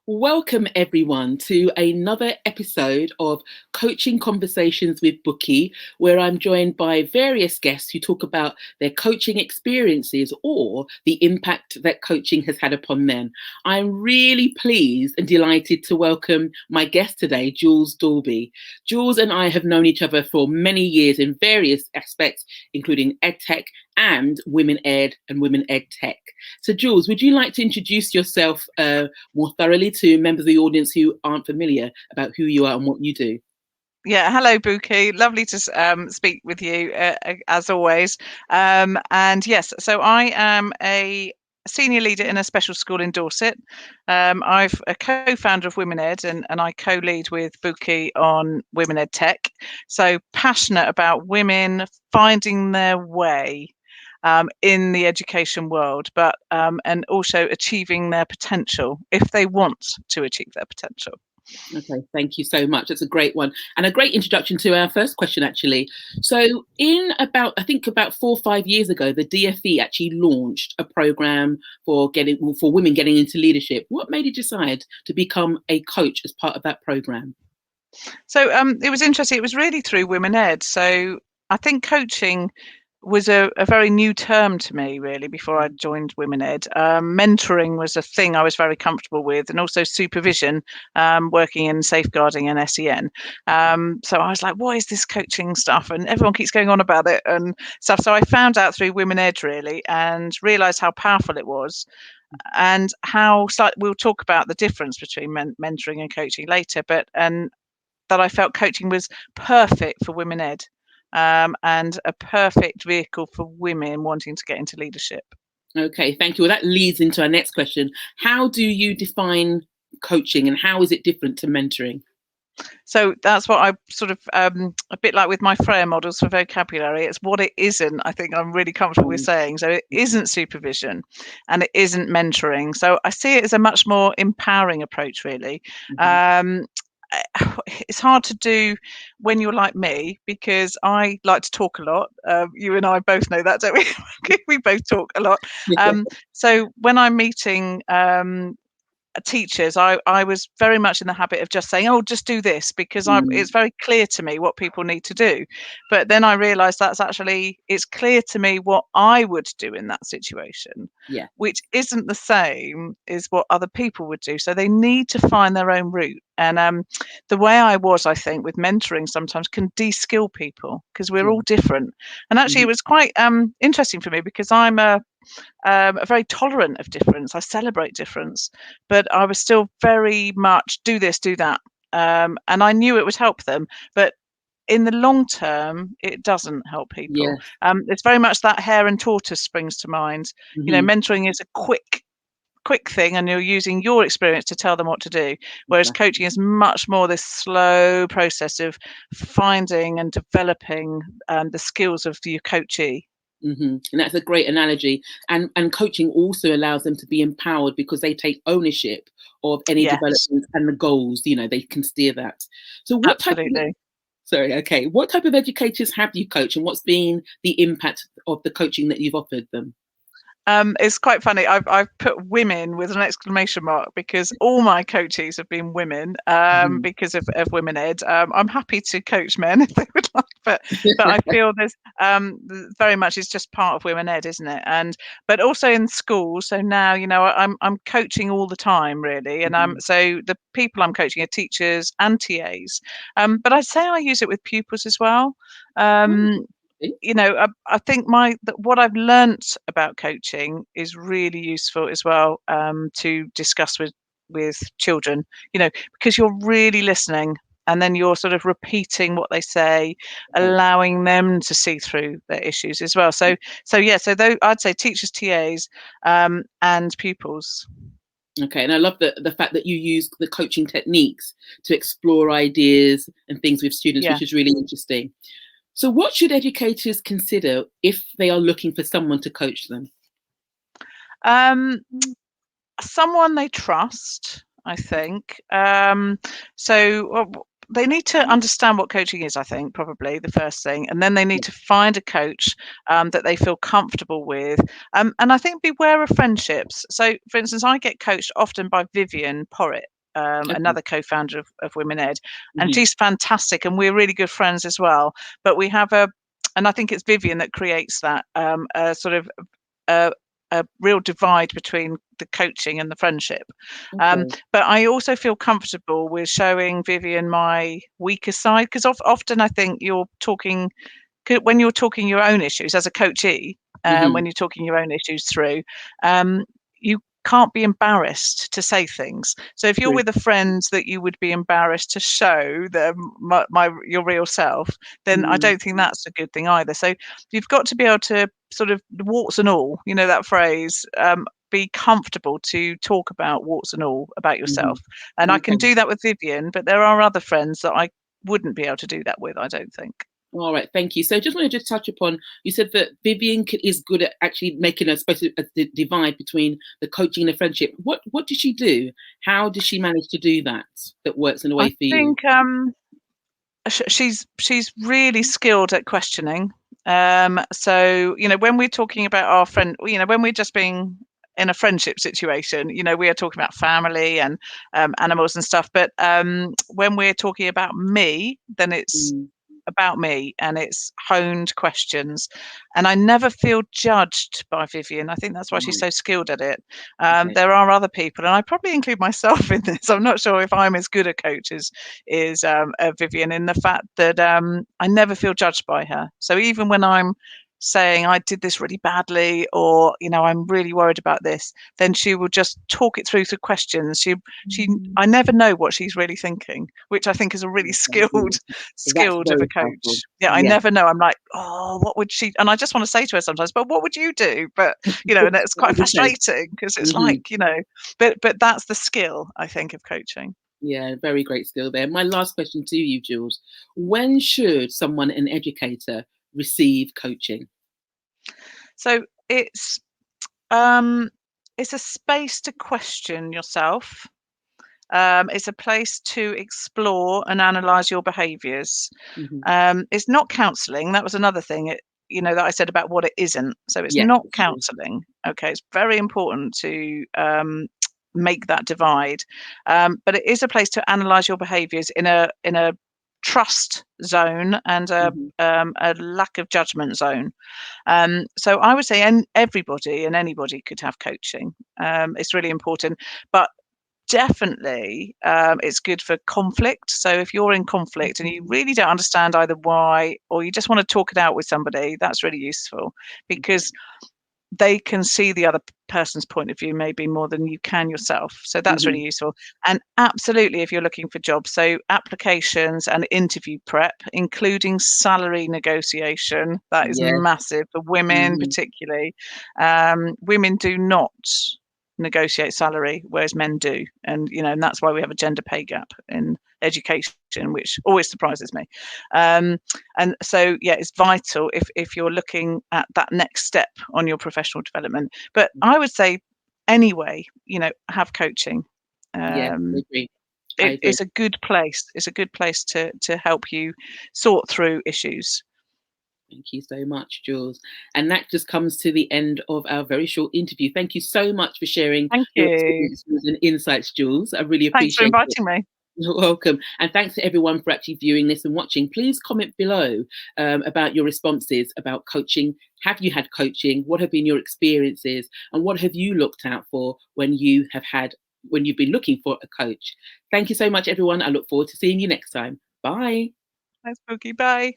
Welcome everyone to another episode of Coaching Conversations with Bukky, where I'm joined by various guests who talk about their coaching experiences or the impact that coaching has had upon them. I'm really pleased and delighted to welcome my guest today, Jules Daulby. Jules and I have known each other for many years in various aspects, including EdTech and Women Ed and Women Ed Tech. So Jules, would you like to introduce yourself more thoroughly to members of the audience who aren't familiar about who you are and what you do? Yeah, hello, Bukky. Lovely to speak with you as always. And yes, so I am a senior leader in a special school in Dorset. I'm a co-founder of Women Ed, and I co-lead with Bukky on Women Ed Tech. So passionate about women finding their way in the education world, but and also achieving their potential if they want to achieve their potential. Okay, thank you so much. That's a great one and a great introduction to our first question, actually. So I think about 4 or 5 years ago, the DfE actually launched a program for women getting into leadership. What made you decide to become a coach as part of that program? So it was interesting. It was really through Women Ed. So I think coaching was a very new term to me, really, before I joined Women Ed. Mentoring was a thing I was very comfortable with, and also supervision, working in safeguarding and SEN. So I was like, what is this coaching stuff? And everyone keeps going on about it and stuff. So I found out through Women Ed, really, and realised how powerful it was. And how we'll talk about the difference between mentoring and coaching later, and that I felt coaching was perfect for Women Ed, and a perfect vehicle for women wanting to get into leadership. Okay, thank you. Well, that leads into our next question. How do you define coaching and how is it different to mentoring? So that's what I sort of, a bit like with my Freya models for vocabulary, it's what it isn't. I think I'm really comfortable with saying. So it isn't supervision and it isn't mentoring. So I see it as a much more empowering approach, really. Um, it's hard to do when you're like me, because I like to talk a lot. You and I both know that, don't we? We both talk a lot. Yeah. So when I'm meeting teachers, I was very much in the habit of just saying, oh, just do this, because Mm, it's very clear to me what people need to do. But then I realized it's clear to me what I would do in that situation, yeah. which isn't the same as what other people would do. So they need to find their own route. And the way I think, with mentoring sometimes can de-skill people, because we're Yeah. all different. And actually, it Mhm. was quite interesting for me, because I'm very tolerant of difference. I celebrate difference, but I was still very much do this, do that. And I knew it would help them, but in the long term, it doesn't help people. Yes. It's very much that hare and tortoise springs to mind. Mhm. Mentoring is a quick thing, and you're using your experience to tell them what to do, whereas Exactly. coaching is much more this slow process of finding and developing the skills of your coachee. And that's a great analogy. And coaching also allows them to be empowered because they take ownership of any Yes, development and the goals. They can steer that. So what type of absolutely. sorry, okay. What type of educators have you coached and what's been the impact of the coaching that you've offered them? It's quite funny. I've put women with an exclamation mark, because all my coaches have been women, Mhm. because of Women Ed. I'm happy to coach men if they would like, but I feel there's very much is just part of Women Ed, isn't it? And but also in schools. So now I'm coaching all the time, really, and Mhm. so the people I'm coaching are teachers and TAs. But I'd say I use it with pupils as well. Um, Okay. I think what I've learnt about coaching is really useful as well, to discuss with children. Because you're really listening, and then you're sort of repeating what they say, Okay. allowing them to see through their issues as well. So yeah, so though I'd say teachers, TAs, and pupils. Okay, and I love the fact that you use the coaching techniques to explore ideas and things with students, Yeah. which is really interesting. So, what should educators consider if they are looking for someone to coach them? Um, Someone they trust, I think. So they need to understand what coaching is, I think, probably the first thing, and then they need to find a coach that they feel comfortable with. And I think beware of friendships. So, for instance, I get coached often by Vivian Porritt, Okay. another co-founder of Women Ed, and Hmm. she's fantastic, and we're really good friends as well. But we have and I think it's Vivian that creates that a sort of a, a real divide between the coaching and the friendship. Okay. But I also feel comfortable with showing Vivian my weaker side, because often I think when you're talking your own issues as a coachee, Hmm. when you're talking your own issues through, you can't be embarrassed to say things. So if you're True. with a friend that you would be embarrassed to show them your real self, then I Mm. don't think that's a good thing either. So you've got to be able to sort of warts and all, that phrase. Be comfortable to talk about warts and all about Hmm. yourself. And I can Okay. do that with Vivian, but there are other friends that I wouldn't be able to do that with, I don't think. All right, thank you. So just want to just touch upon, you said that Vivian is good at actually making a divide between the coaching and the friendship. What does she do? How does she manage to do that that works in a I way for you? think she's really skilled at questioning. So when we're talking about our friend, when we're just being in a friendship situation, we are talking about family and animals and stuff. But when we're talking about me, then it's Mm. about me, and it's honed questions, and I never feel judged by Vivian. I think that's why she's Right. so skilled at it. Okay. There are other people, and I probably include myself in this. I'm not sure if I'm as good a coach as is Vivian, in the fact that I never feel judged by her. So even when I'm saying I did this really badly, or I'm really worried about this, then she will just talk it through questions. She Mm. I never know what she's really thinking, which I think is a really Okay. skilled That's skilled of a very powerful. coach. Yeah, I Yeah. never know. I'm like, oh, what would she? And I just want to say to her sometimes, but what would you do? But and it's What quite would you say? frustrating, because it's Hmm. like, but that's the skill, I think, of coaching. Yeah, very great skill there. My last question to you, Jules: when should someone, an educator, receive coaching? So um it's a space to question yourself. It's a place to explore and analyze your behaviors. Hmm. It's not counseling. That was another thing, that I said about what it isn't. So it's Yeah, not that's true. counseling. Okay, it's very important to make that divide. But it is a place to analyze your behaviors in a trust zone and Hmm. a lack of judgment zone. So I would say everybody and anybody could have coaching. It's really important, but definitely, it's good for conflict. So if you're in conflict and you really don't understand either why, or you just want to talk it out with somebody, that's really useful, Okay. because they can see the other person's point of view maybe more than you can yourself. So that's really Hmm. useful. And absolutely, if you're looking for jobs, so applications and interview prep, including salary negotiation, that is Yes. massive for women, Hmm. particularly. Women do not negotiate salary, whereas men do. And that's why we have a gender pay gap in education, which always surprises me. Um, and so, yeah, it's vital if you're looking at that next step on your professional development. But I would say, anyway, have coaching. Yes, I Um, agree. I it, agree. it's a good place. It's a good place to help you sort through issues. Thank you so much, Jules. And that just comes to the end of our very short interview. Thank you so much for sharing Thank your you. experiences and insights, Jules. I really Thanks for appreciate it. inviting me. You're welcome. And thanks to everyone for actually viewing this and watching. Please comment below about your responses about coaching. Have you had coaching? What have been your experiences? And what have you looked out for when you've been looking for a coach? Thank you so much, everyone. I look forward to seeing you next time. Bye. Thanks, Bukky. Bye.